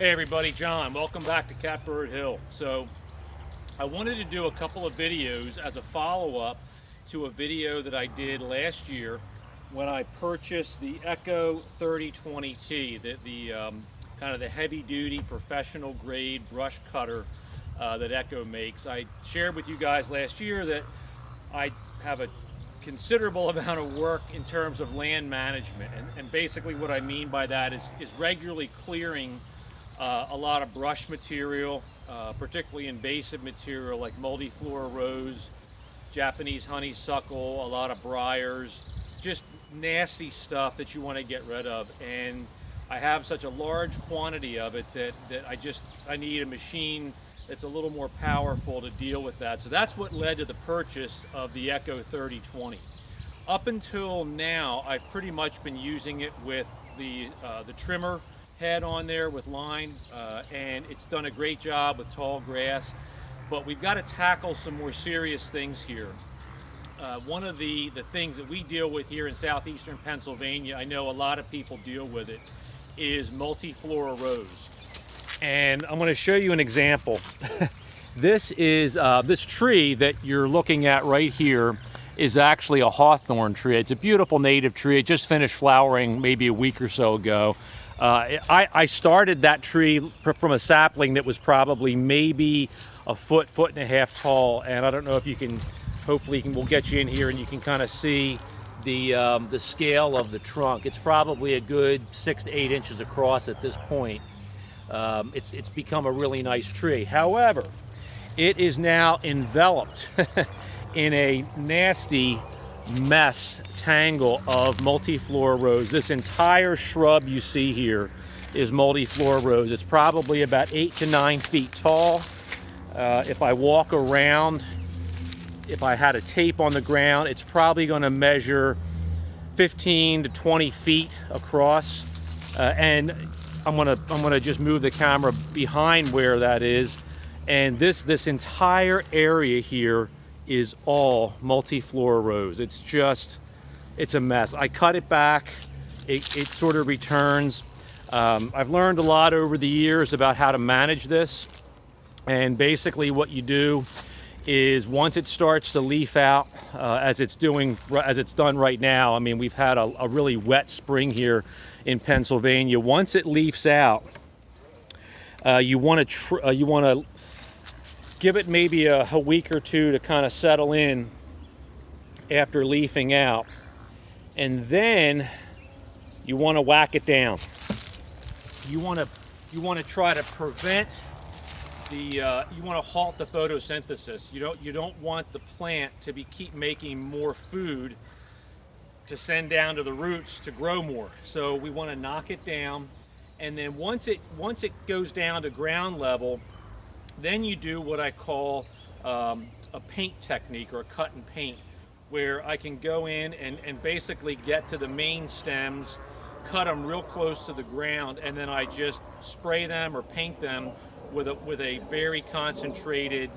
Hey everybody, John. Welcome back to Catbird Hill. So I wanted to do a couple of videos as a follow-up to a video that I did last year when I purchased the Echo 3020T, the kind of the heavy-duty professional grade brush cutter that Echo makes. I shared with you guys last year that I have a considerable amount of work in terms of land management, and basically what I mean by that is regularly clearing a lot of brush material, particularly invasive material like multiflora rose, Japanese honeysuckle, a lot of briars, just nasty stuff that you want to get rid of. And I have such a large quantity of it that I need a machine that's a little more powerful to deal with that. So that's what led to the purchase of the Echo 3020. Up until now, I've pretty much been using it with the trimmer head on there with line, and it's done a great job with tall grass. But we've got to tackle some more serious things here. One of the things that we deal with here in southeastern Pennsylvania, I know a lot of people deal with it, is multiflora rose. And I'm going to show you an example. This is this tree that you're looking at right here is actually a hawthorn tree. It's a beautiful native tree. It just finished flowering maybe a week or so ago. I started that tree from a sapling that was probably maybe a foot and a half tall, and I don't know if you can, hopefully we'll get you in here and you can kind of see the scale of the trunk. It's probably a good 6 to 8 inches across at this point. It's become a really nice tree. However, it is now enveloped in a nasty mess tangle of multiflora rose. This entire shrub you see here is multiflora rose. It's probably about 8 to 9 feet tall. If I walk around, if I had a tape on the ground, it's probably going to measure 15 to 20 feet across. And I'm gonna just move the camera behind where that is, and this entire area here is all multiflora rose. It's a mess. I cut it back. It sort of returns. I've learned a lot over the years about how to manage this, and basically what you do is once it starts to leaf out, as it's done right now. I mean, we've had a really wet spring here in Pennsylvania. Once it leaves out, you want to give it maybe a week or two to kind of settle in after leafing out, and then you want to whack it down. You want to try to prevent you want to halt the photosynthesis. You don't want the plant to keep making more food to send down to the roots to grow more. So we want to knock it down, and then once it goes down to ground level, then you do what I call a paint technique, or a cut and paint, where I can go in and basically get to the main stems, cut them real close to the ground, and then I just spray them or paint them with a very concentrated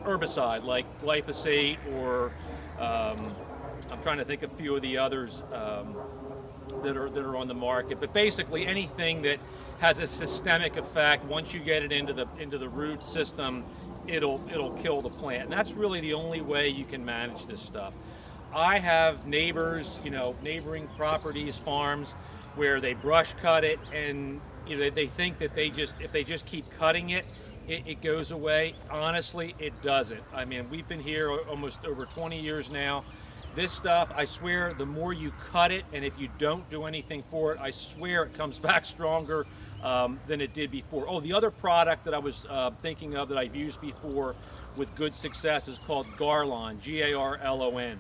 herbicide like glyphosate, or I'm trying to think of a few of the others that are on the market. But basically anything that has a systemic effect, once you get it into the root system, it'll kill the plant. And that's really the only way you can manage this stuff. I have neighbors, neighboring properties, farms, where they brush cut it, and they think that if they just keep cutting it, it goes away. Honestly, it doesn't. I mean, we've been here almost over 20 years now. This stuff, I swear, the more you cut it, and if you don't do anything for it, I swear it comes back stronger than it did before. Oh, the other product that I was thinking of that I've used before with good success is called Garlon, Garlon.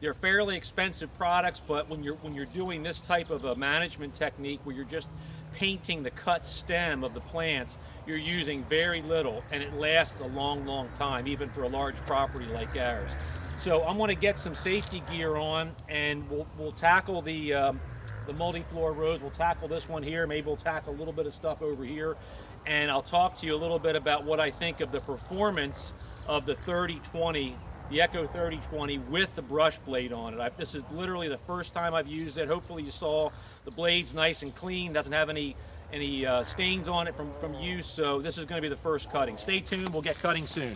They're fairly expensive products, but when you're doing this type of a management technique where you're just painting the cut stem of the plants, you're using very little, and it lasts a long time, even for a large property like ours. So I'm going to get some safety gear on, and we'll tackle the multiflora rose. We'll tackle this one here. Maybe we'll tackle a little bit of stuff over here, and I'll talk to you a little bit about what I think of the performance of the 3020 the Echo 3020 with the brush blade on it. This is literally the first time I've used it. Hopefully you saw the blade's nice and clean, doesn't have any stains on it from use, so this is going to be the first cutting. Stay tuned, we'll get cutting soon.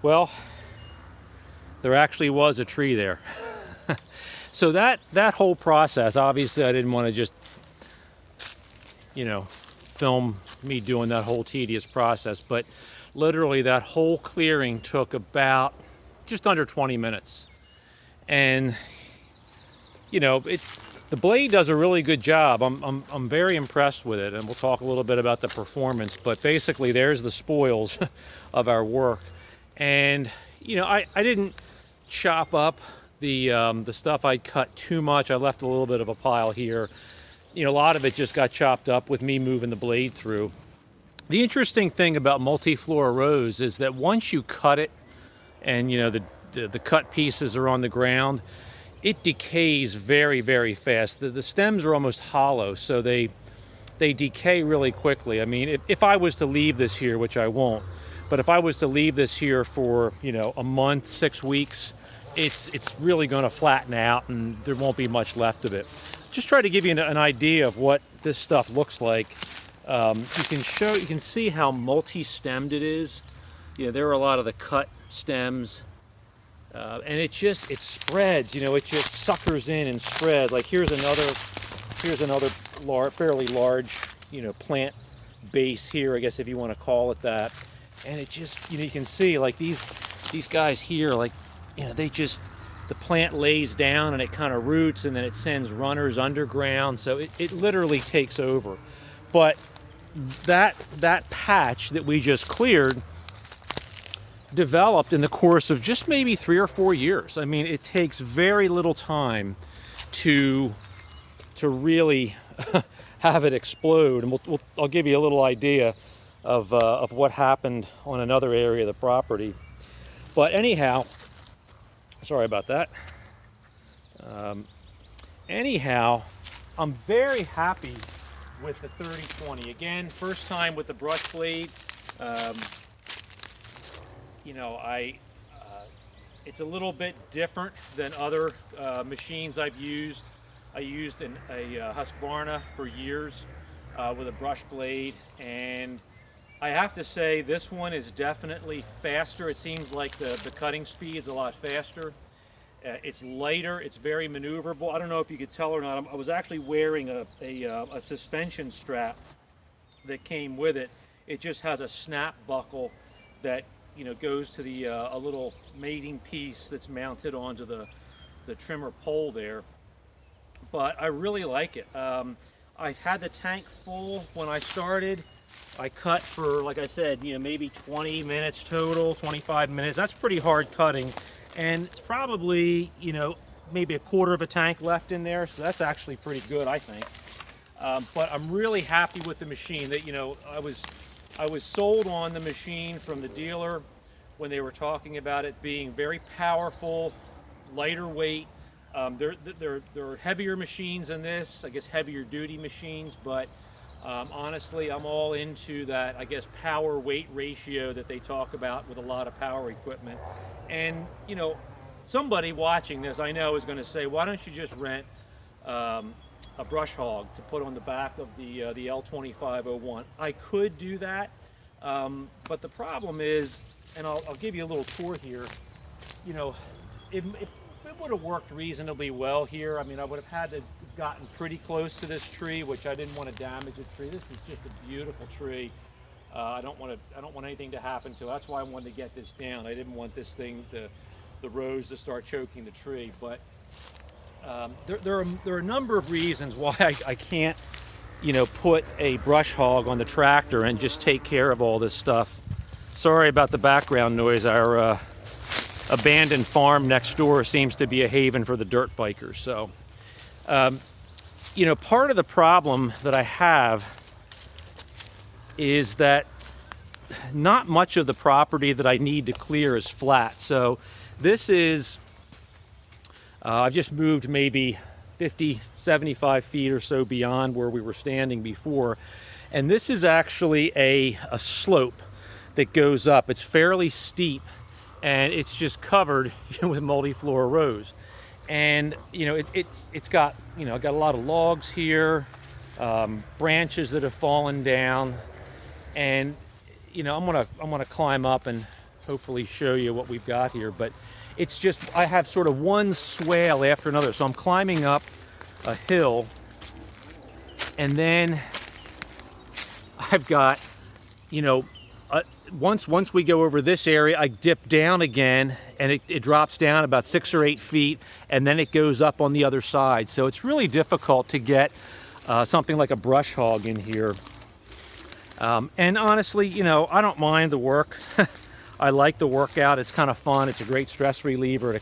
Well, there actually was a tree there. So that whole process, obviously I didn't want to just, film me doing that whole tedious process, but literally that whole clearing took about just under 20 minutes. And, the blade does a really good job. I'm very impressed with it, and we'll talk a little bit about the performance, but basically there's the spoils of our work. And, I didn't chop up the stuff I'd cut too much. I left a little bit of a pile here. A lot of it just got chopped up with me moving the blade through. The interesting thing about Multiflora Rose is that once you cut it and the cut pieces are on the ground, it decays very, very fast. The stems are almost hollow, so they decay really quickly. I mean, if I was to leave this here, which I won't, but if I was to leave this here for a month, 6 weeks, it's really going to flatten out and there won't be much left of it. Just try to give you an idea of what this stuff looks like. You can see how multi-stemmed it is. There are a lot of the cut stems, and it spreads. It just suckers in and spreads. Like here's another fairly large, plant base here, I guess if you want to call it that. And it just, you can see like these guys here, like, the plant lays down and it kind of roots and then it sends runners underground. So it literally takes over. But that patch that we just cleared developed in the course of just maybe 3 or 4 years. I mean, it takes very little time to really have it explode. And I'll give you a little idea of what happened on another area of the property. But anyhow, sorry about that. Anyhow, I'm very happy with the 3020. Again, first time with the brush blade. It's a little bit different than other machines I've used. I used a Husqvarna for years with a brush blade, and I have to say this one is definitely faster. It seems like the cutting speed is a lot faster. It's lighter, it's very maneuverable. I don't know if you could tell or not, I was actually wearing a suspension strap that came with it. It just has a snap buckle that goes to the a little mating piece that's mounted onto the trimmer pole there. But I really like it. I had the tank full when I started. I cut for, like I said, maybe 20 minutes total, 25 minutes. That's pretty hard cutting. And it's probably, maybe a quarter of a tank left in there. So that's actually pretty good, I think. But I'm really happy with the machine. That I was sold on the machine from the dealer when they were talking about it being very powerful, lighter weight. There are heavier machines than this, I guess heavier duty machines, but honestly, I'm all into that, I guess, power weight ratio that they talk about with a lot of power equipment. And somebody watching this, I know, is going to say, why don't you just rent a brush hog to put on the back of the L2501? I could do that, but the problem is, and I'll give you a little tour here, it would have worked reasonably well here. I mean, I would have had to gotten pretty close to this tree, which I didn't want to damage the tree. This is just a beautiful tree. I don't want anything to happen to it. That's why I wanted to get this down. I didn't want this thing, the rose, to start choking the tree. But there are a number of reasons why I can't, put a brush hog on the tractor and just take care of all this stuff. Sorry about the background noise. Our abandoned farm next door seems to be a haven for the dirt bikers. So, part of the problem that I have is that not much of the property that I need to clear is flat. So this is, I've just moved maybe 50, 75 feet or so beyond where we were standing before. And this is actually a slope that goes up. It's fairly steep, and it's just covered with Multiflora Rose. And it's got got a lot of logs here, branches that have fallen down, and I'm gonna climb up and hopefully show you what we've got here. But it's just, I have sort of one swale after another. So I'm climbing up a hill, and then I've got, you know, once we go over this area, I dip down again, and it drops down about 6 or 8 feet, and then it goes up on the other side. So it's really difficult to get something like a brush hog in here. And honestly, you know, I don't mind the work. I like the workout. It's kind of fun. It's a great stress reliever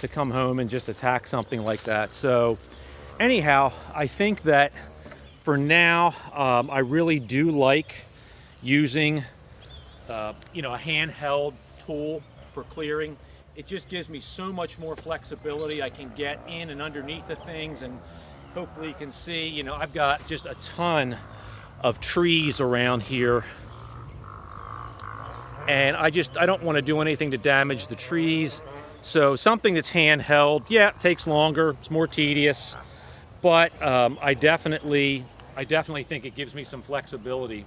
to come home and just attack something like that. So anyhow, I think that for now, I really do like using you know, a handheld tool for clearing. It just gives me so much more flexibility. I can get in and underneath the things, and hopefully you can see, you know, I've got just a ton of trees around here, and I don't want to do anything to damage the trees. So something that's handheld, yeah, it takes longer, it's more tedious, but I definitely think it gives me some flexibility.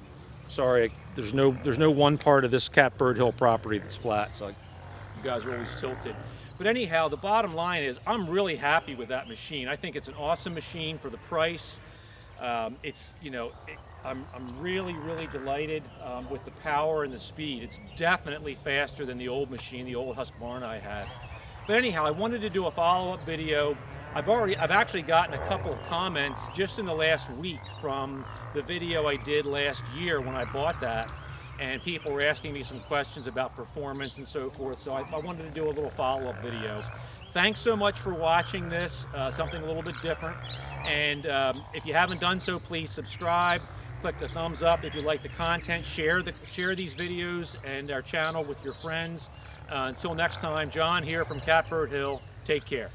Sorry, there's no one part of this Catbird Hill property that's flat, so you guys are always tilted. But anyhow, the bottom line is I'm really happy with that machine. I think it's an awesome machine for the price. It's, you know, I'm really delighted with the power and the speed. It's definitely faster than the old machine, the old Husqvarna I had. But anyhow, I wanted to do a follow-up video. I've actually gotten a couple of comments just in the last week from the video I did last year when I bought that, and people were asking me some questions about performance and so forth, so I wanted to do a little follow-up video. Thanks so much for watching this, something a little bit different, and if you haven't done so, please subscribe, click the thumbs up if you like the content, share these videos and our channel with your friends. Until next time, John here from Catbird Hill, take care.